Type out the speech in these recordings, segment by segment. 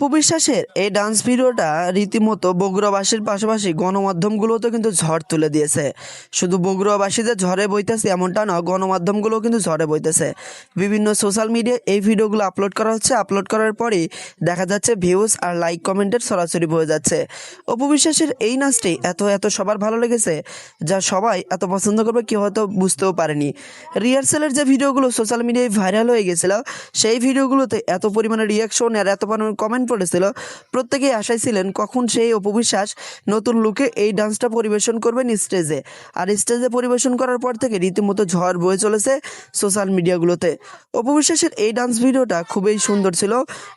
অপু বিশ্বাসের এই ডান্স ভিডিওটা রীতিমতো বগুড়াবাসীর পাশাপাশি গণমাধ্যমগুলোতেও কিন্তু ঝড় তুলে দিয়েছে। শুধু বগুড়াবাসীদের ঝড়ে বইতেছে এমনটা না, গণমাধ্যমগুলোও কিন্তু ঝড়ে বইতেছে। বিভিন্ন সোশ্যাল মিডিয়ায় এই ভিডিওগুলো আপলোড করা হচ্ছে, আপলোড করার পরেই দেখা যাচ্ছে ভিউজ আর লাইক কমেন্টের সরাসরি বয়ে যাচ্ছে। অপু বিশ্বাসের এই নাচটি এত এত সবার ভালো লেগেছে, যা সবাই এত পছন্দ করবে কেউ হয়তো বুঝতেও পারেনি। রিহার্সালের যে ভিডিওগুলো সোশ্যাল মিডিয়ায় ভাইরাল হয়ে গেছিল, সেই ভিডিওগুলোতে এত পরিমাণে রিয়াকশন আর এত পরিমাণে কমেন্ট পড়েছিল, প্রত্যেকেই আশায় ছিলেন কখন সেই অপু বিশ্বাস নতুন লুকে এই ডান্সটা পরিবেশন করবেন স্টেজে। আর স্টেজে পরিবেশন করার পর থেকে রীতিমতো ঝড় বয়ে চলেছে সোশ্যাল মিডিয়াগুলোতে। অপু বিশ্বাসের এই ডান্স ভিডিওটা খুবই সুন্দর ছিল।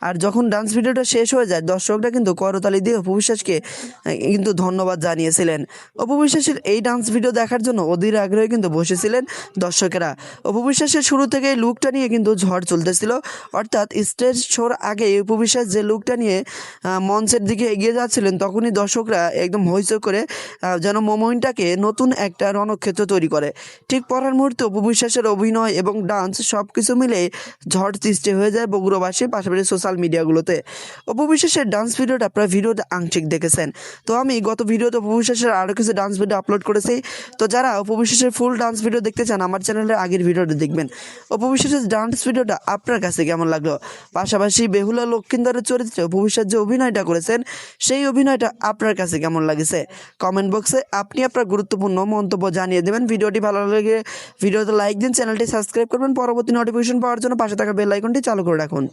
আর যখন ডান্স ভিডিওটা শেষ হয়ে যায়, দর্শকরা কিন্তু করতালি দিয়ে অপু বিশ্বাসকে কিন্তু ধন্যবাদ জানিয়েছিলেন। অপু বিশ্বাসের এই ডান্স ভিডিও দেখার জন্য অধীর আগ্রহে কিন্তু বসেছিলেন দর্শকেরা। অপু বিশ্বাসের শুরু থেকে লুকটা নিয়ে কিন্তু ঝড় চলতেছিল, অর্থাৎ স্টেজ শোর আগে অপু বিশ্বাস যে লুকটা নিয়ে মঞ্চের দিকে এগিয়ে যাচ্ছিলেন, তখনই দর্শকরা একদম হইচই করে যেন মোমেন্টটাকে নতুন একটা রণক্ষেত্র তৈরি করে। ঠিক পরের মুহূর্তে অপু বিশ্বাসের অভিনয় এবং ডান্স সব কিছু মিলে ঝড় সৃষ্টি হয়ে যায় বগুড়াবাসীর পাশাপাশি সোশ্যাল মিডিয়াগুলোতে। অপু বিশ্বাসের ডান্স ভিডিওটা আপনারা ভিডিওতে আংশিক দেখেছেন। তো আমি গত ভিডিওতে অপু বিশ্বাসের আরও কিছু ডান্স ভিডিও আপলোড করেছি। তো যারা অপু বিশ্বাসের ফুল ডান্স ভিডিও দেখতে চান, আমার চ্যানেলের আগের ভিডিওটা দেখবেন। অপু বিশ্বাসের ডান্স ভিডিওটা আপনার কাছে কেমন লাগলো? পাশাপাশি বেহুলা লক্ষিন্দরের চরিত্রে অপু বিশ্বাস যে অভিনয়টা করেছেন, সেই অভিনয়টা আপনার কাছে কেমন লাগেছে? কমেন্ট বক্সে আপনি আপনার গুরুত্বপূর্ণ মন্তব্য জানিয়ে দেবেন। ভিডিওটি ভালো লাগে ভিডিওতে লাইক দিন, চ্যানেলটি সাবস্ক্রাইব করবেন। পরবর্তী নোটিফিকেশন পাওয়ার জন্য পাশে থাকা বেল আইকনটি চালু করে রাখুন।